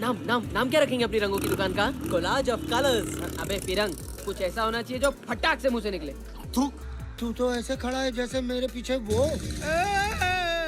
नाम नाम नाम क्या रखेंगे अपनी रंगों की दुकान का? Collage of colours. अबे फिरंग, कुछ ऐसा होना चाहिए जो फटाक से मुंह से निकले। तू तो ऐसे खड़ा है जैसे मेरे पीछे वो।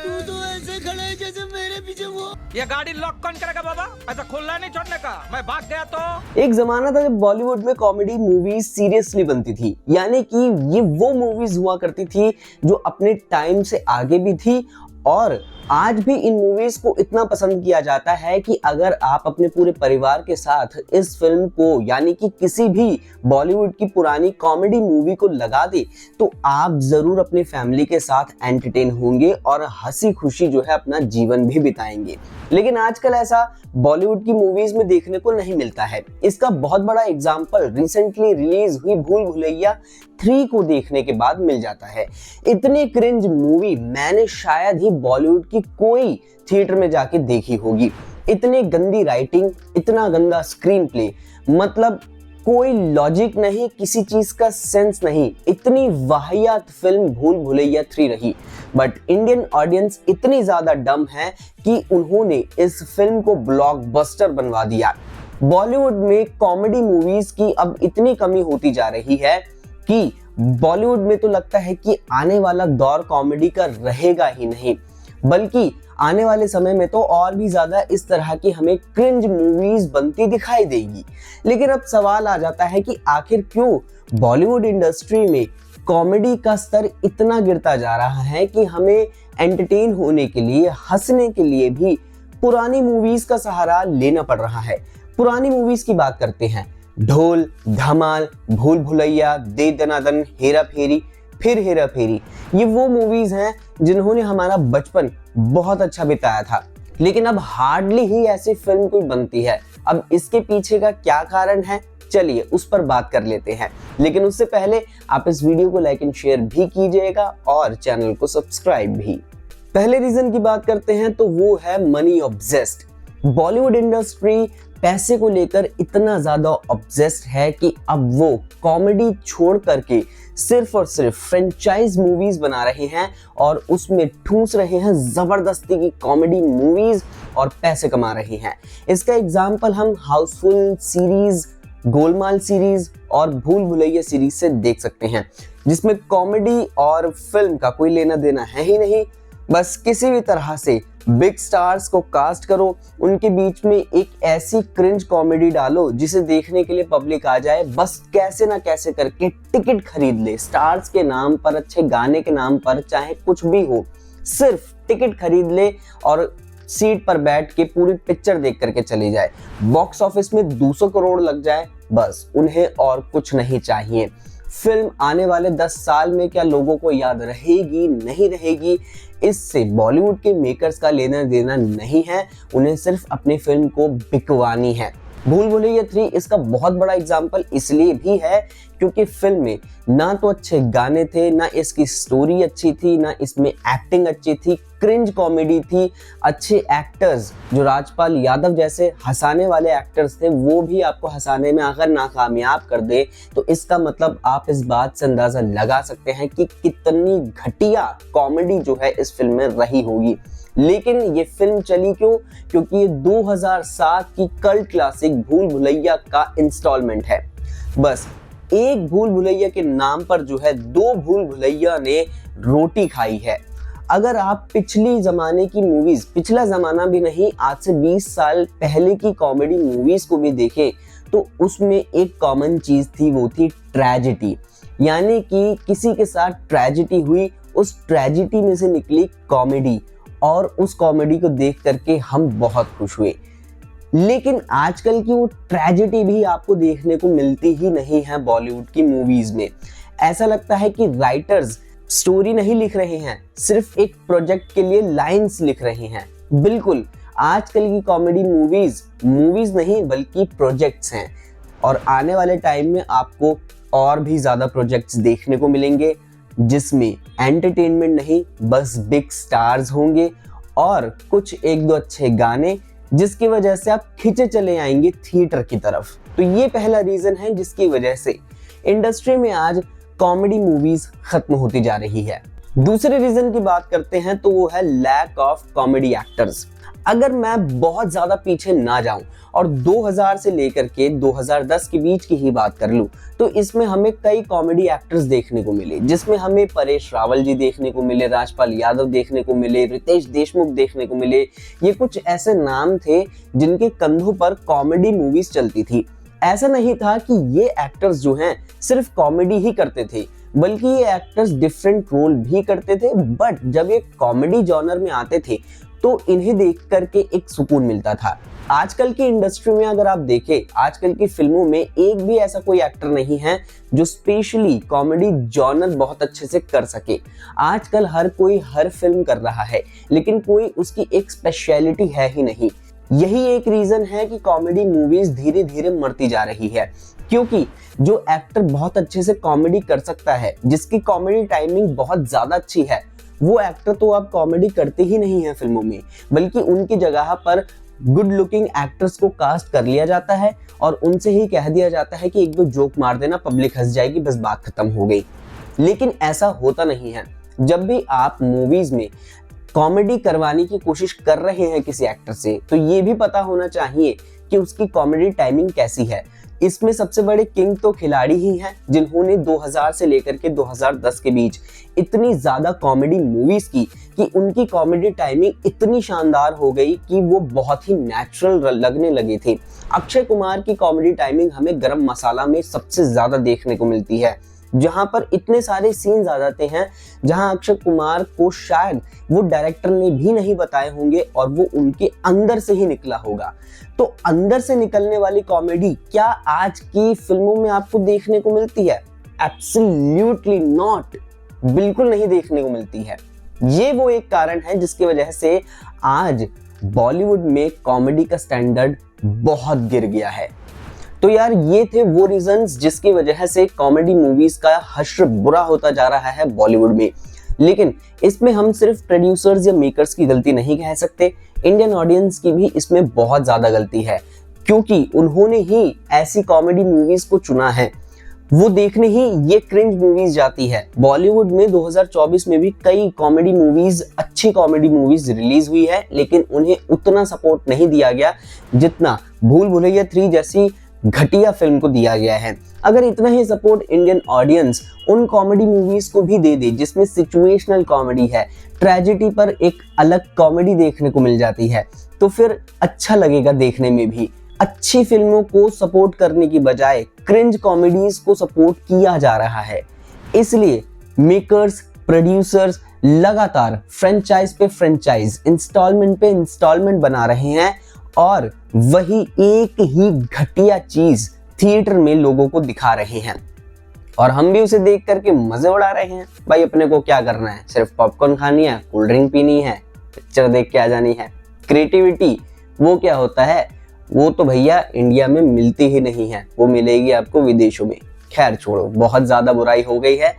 तू तो ऐसे खड़ा है जैसे मेरे पीछे वो। ये गाड़ी लॉक कौन करेगा बाबा? ऐसा खुला नहीं छोड़ने का। मैं भाग गया तो। एक जमाना था जब बॉलीवुड में कॉमेडी मूवीज सीरियसली बनती थी, यानी कि ये वो मूवीज हुआ करती थी जो अपने टाइम से आगे भी थी और आज भी इन मूवीज को इतना पसंद किया जाता है कि अगर आप अपने पूरे परिवार के साथ इस फिल्म को यानी कि किसी भी बॉलीवुड की पुरानी कॉमेडी मूवी को लगा दे तो आप जरूर अपने फैमिली के साथ एंटरटेन होंगे और हंसी खुशी जो है अपना जीवन भी बिताएंगे। लेकिन आजकल ऐसा बॉलीवुड की मूवीज में देखने को नहीं मिलता है। इसका बहुत बड़ा एग्जाम्पल रिसेंटली रिलीज हुई भूल भुलैया 3 को देखने के बाद मिल जाता है। इतनी क्रिंज मूवी मैंने शायद ही बॉलीवुड की कोई थिएटर में जाके देखी होगी। इतनी गंदी राइटिंग, इतना गंदा स्क्रीन प्ले, मतलब कोई लॉजिक नहीं, किसी चीज का सेंस नहीं। इतनी वाहियात फिल्म भूल भुलैया 3 रही। बट इंडियन ऑडियंस इतनी ज्यादा डम है कि उन्होंने इस फिल्म को ब्लॉकबस्टर बनवा दिया। बॉलीवुड में कॉमेडी मूवीज की अब इतनी कमी होती जा रही है कि बॉलीवुड में तो लगता है कि आने वाला दौर कॉमेडी का रहेगा ही नहीं, बल्कि आने वाले समय में तो और भी ज्यादा इस तरह की हमें क्रिंज मूवीज बनती दिखाई देगी। लेकिन अब सवाल आ जाता है कि आखिर क्यों बॉलीवुड इंडस्ट्री में कॉमेडी का स्तर इतना गिरता जा रहा है कि हमें एंटरटेन होने के लिए, हंसने के लिए भी पुरानी मूवीज का सहारा लेना पड़ रहा है। पुरानी मूवीज की बात करते हैं, ढोल, धमाल, भूल भुलैया, दे दनादन, हेरा फेरी, फिर हेरा फेरी, ये वो मूवीज हैं जिन्होंने हमारा बचपन बहुत अच्छा बिताया था। लेकिन अब हार्डली ही ऐसी फिल्म कोई बनती है। अब इसके पीछे का क्या कारण है, चलिए उस पर बात कर लेते हैं। लेकिन उससे पहले आप इस वीडियो को लाइक एंड शेयर भी कीजिएगा और चैनल को सब्सक्राइब भी। पहले रीजन की बात करते हैं तो वो है मनी ऑब्सेस्ड। बॉलीवुड इंडस्ट्री पैसे को लेकर इतना ज्यादा ऑब्सेस्ड है कि अब वो कॉमेडी छोड़ करके सिर्फ और सिर्फ फ्रेंचाइज मूवीज बना रहे हैं और उसमें ठूस रहे हैं जबरदस्ती की कॉमेडी मूवीज और पैसे कमा रहे हैं। इसका एग्जाम्पल हम हाउसफुल सीरीज, गोलमाल सीरीज और भूल भुलैया सीरीज से देख सकते हैं, जिसमें कॉमेडी और फिल्म का कोई लेना देना है ही नहीं। बस किसी भी तरह से बिग स्टार्स को कास्ट करो, उनके बीच में एक ऐसी क्रिंज कॉमेडी डालो जिसे देखने के लिए पब्लिक आ जाए, बस कैसे ना कैसे करके टिकट खरीद ले। स्टार्स के नाम पर, अच्छे गाने के नाम पर, चाहे कुछ भी हो, सिर्फ टिकट खरीद ले और सीट पर बैठ के पूरी पिक्चर देख करके चली जाए। बॉक्स ऑफिस में 200 करोड़ लग जाए, बस उन्हें और कुछ नहीं चाहिए। फिल्म आने वाले 10 साल में क्या लोगों को याद रहेगी, नहीं रहेगी, इससे बॉलीवुड के मेकर्स का लेना देना नहीं है। उन्हें सिर्फ अपनी फिल्म को बिकवानी है। भूल भुलैया 3 इसका बहुत बड़ा एग्जाम्पल इसलिए भी है क्योंकि फिल्म में ना तो अच्छे गाने थे, ना इसकी स्टोरी अच्छी थी, ना इसमें एक्टिंग अच्छी थी, क्रिंज कॉमेडी थी। अच्छे एक्टर्स जो राजपाल यादव जैसे हंसाने वाले एक्टर्स थे, वो भी आपको हंसाने में अगर नाकामयाब कर दे तो इसका मतलब आप इस बात से अंदाजा लगा सकते हैं कि कितनी घटिया कॉमेडी जो है इस फिल्म में रही होगी। लेकिन ये फिल्म चली क्यों? क्योंकि ये 2007 की कल्ट क्लासिक भूल भुलैया का इंस्टॉलमेंट है। बस एक भूल भुलैया के नाम पर जो है 2 भूल भुलैया ने रोटी खाई है। अगर आप पिछली जमाने की मूवीज, पिछला जमाना भी नहीं, आज से 20 साल पहले की कॉमेडी मूवीज को भी देखें तो उसमें एक कॉमन चीज थी, वो थी ट्रेजेडी। यानी कि किसी के साथ ट्रेजेडी हुई, उस ट्रेजेडी में से निकली कॉमेडी और उस कॉमेडी को देख करके हम बहुत खुश हुए। लेकिन आजकल की वो ट्रेजेडी भी आपको देखने को मिलती ही नहीं है बॉलीवुड की मूवीज में। ऐसा लगता है कि राइटर्स स्टोरी नहीं लिख रहे हैं, सिर्फ एक प्रोजेक्ट के लिए लाइंस लिख रहे हैं। बिल्कुल, आजकल की कॉमेडी मूवीज नहीं बल्कि प्रोजेक्ट्स हैं और आने वाले टाइम में आपको और भी ज्यादा प्रोजेक्ट्स देखने को मिलेंगे जिसमें एंटरटेनमेंट नहीं, बस बिग स्टार्स होंगे और कुछ 1-2 अच्छे गाने, जिसकी वजह से आप खींचे चले आएंगे थिएटर की तरफ। तो ये पहला रीजन है जिसकी वजह से इंडस्ट्री में आज कॉमेडी मूवीज खत्म होती जा रही है। दूसरे रीजन की बात करते हैं तो वो है लैक ऑफ कॉमेडी एक्टर्स। अगर मैं बहुत ज्यादा पीछे ना जाऊं और 2000 से लेकर के 2010 के बीच की ही बात कर लूं तो इसमें हमें कई कॉमेडी एक्टर्स देखने को मिले, जिसमें हमें परेश रावल जी देखने को मिले, राजपाल यादव देखने को मिले, रितेश देशमुख देखने को मिले। ये कुछ ऐसे नाम थे जिनके कंधों पर कॉमेडी मूवीज चलती थी। ऐसा नहीं था कि ये एक्टर्स जो हैं सिर्फ कॉमेडी ही करते थे, बल्कि ये एक्टर्स डिफरेंट रोल भी करते थे। बट जब ये कॉमेडी जॉनर में आते थे तो इन्हें देख करके एक सुकून मिलता था। आजकल की इंडस्ट्री में अगर आप देखें, आजकल की फिल्मों में एक भी ऐसा कोई एक्टर नहीं है जो स्पेशली कॉमेडी जॉनर बहुत अच्छे से कर सके। आजकल हर कोई हर फिल्म कर रहा है, लेकिन कोई उसकी एक स्पेशलिटी है ही नहीं। यही एक रीजन है कि कॉमेडी मूवीज धीरे धीरे मरती जा रही है, क्योंकि जो एक्टर बहुत अच्छे से कॉमेडी कर सकता है, जिसकी कॉमेडी टाइमिंग बहुत ज्यादा अच्छी है, वो एक्टर तो अब कॉमेडी करते ही नहीं है फिल्मों में, बल्कि उनकी जगह पर गुड लुकिंग एक्टर्स को कास्ट कर लिया जाता है और उनसे ही कह दिया जाता है कि एक दो जोक मार देना, पब्लिक हंस जाएगी, बस बात खत्म हो गई। लेकिन ऐसा होता नहीं है। जब भी आप मूवीज में कॉमेडी करवाने की कोशिश कर रहे हैं किसी एक्टर से, तो ये भी पता होना चाहिए कि उसकी कॉमेडी टाइमिंग कैसी है। इसमें सबसे बड़े किंग तो खिलाड़ी ही हैं, जिन्होंने 2000 से लेकर के 2010 के बीच इतनी ज्यादा कॉमेडी मूवीज की कि उनकी कॉमेडी टाइमिंग इतनी शानदार हो गई कि वो बहुत ही नेचुरल लगने लगे थे। अक्षय कुमार की कॉमेडी टाइमिंग हमें गरम मसाला में सबसे ज्यादा देखने को मिलती है, जहां पर इतने सारे सीन्स आ जाते हैं जहां अक्षय कुमार को शायद वो डायरेक्टर ने भी नहीं बताए होंगे और वो उनके अंदर से ही निकला होगा। तो अंदर से निकलने वाली कॉमेडी क्या आज की फिल्मों में आपको देखने को मिलती है? एब्सोल्युटली नॉट, बिल्कुल नहीं देखने को मिलती है। ये वो एक कारण है जिसकी वजह से आज बॉलीवुड में कॉमेडी का स्टैंडर्ड बहुत गिर गया है। तो यार ये थे वो रीजंस जिसकी वजह से कॉमेडी मूवीज का हश्र बुरा होता जा रहा है बॉलीवुड में। लेकिन इसमें हम सिर्फ प्रोड्यूसर्स या मेकर्स की गलती नहीं कह सकते, इंडियन ऑडियंस की भी इसमें बहुत ज्यादा गलती है, क्योंकि उन्होंने ही ऐसी कॉमेडी मूवीज को चुना है। वो देखने ही ये क्रिंज मूवीज जाती है। बॉलीवुड में 2024 में भी कई कॉमेडी मूवीज, अच्छी कॉमेडी मूवीज रिलीज हुई है, लेकिन उन्हें उतना सपोर्ट नहीं दिया गया जितना भूल भुलैया 3 जैसी घटिया फिल्म को दिया गया है। अगर इतना ही सपोर्ट इंडियन ऑडियंस उन कॉमेडी मूवीज को भी दे दे जिसमें सिचुएशनल कॉमेडी है, ट्रेजेडी पर एक अलग कॉमेडी देखने को मिल जाती है, तो फिर अच्छा लगेगा देखने में भी। अच्छी फिल्मों को सपोर्ट करने की बजाय क्रिंज कॉमेडीज को सपोर्ट किया जा रहा है। इसलिए मेकर्स, प्रोड्यूसर्स लगातार फ्रेंचाइज पे फ्रेंचाइज, इंस्टॉलमेंट पे इंस्टॉलमेंट बना रहे हैं और वही एक ही घटिया चीज थिएटर में लोगों को दिखा रहे हैं और हम भी उसे देख करके मजे उड़ा रहे हैं। भाई अपने को क्या करना है? सिर्फ पॉपकॉर्न खानी है, कोल्ड ड्रिंक पीनी है, पिक्चर देख के आ जानी है। क्रिएटिविटी वो क्या होता है? वो तो भैया इंडिया में मिलती ही नहीं है, वो मिलेगी आपको विदेशों में। खैर छोड़ो, बहुत ज्यादा बुराई हो गई है।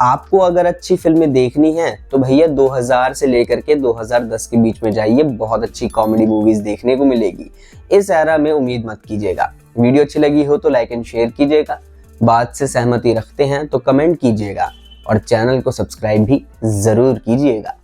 आपको अगर अच्छी फिल्में देखनी है तो भैया 2000 से लेकर के 2010 के बीच में जाइए, बहुत अच्छी कॉमेडी मूवीज देखने को मिलेगी। इस एरा में उम्मीद मत कीजिएगा। वीडियो अच्छी लगी हो तो लाइक एंड शेयर कीजिएगा, बात से सहमति रखते हैं तो कमेंट कीजिएगा और चैनल को सब्सक्राइब भी जरूर कीजिएगा।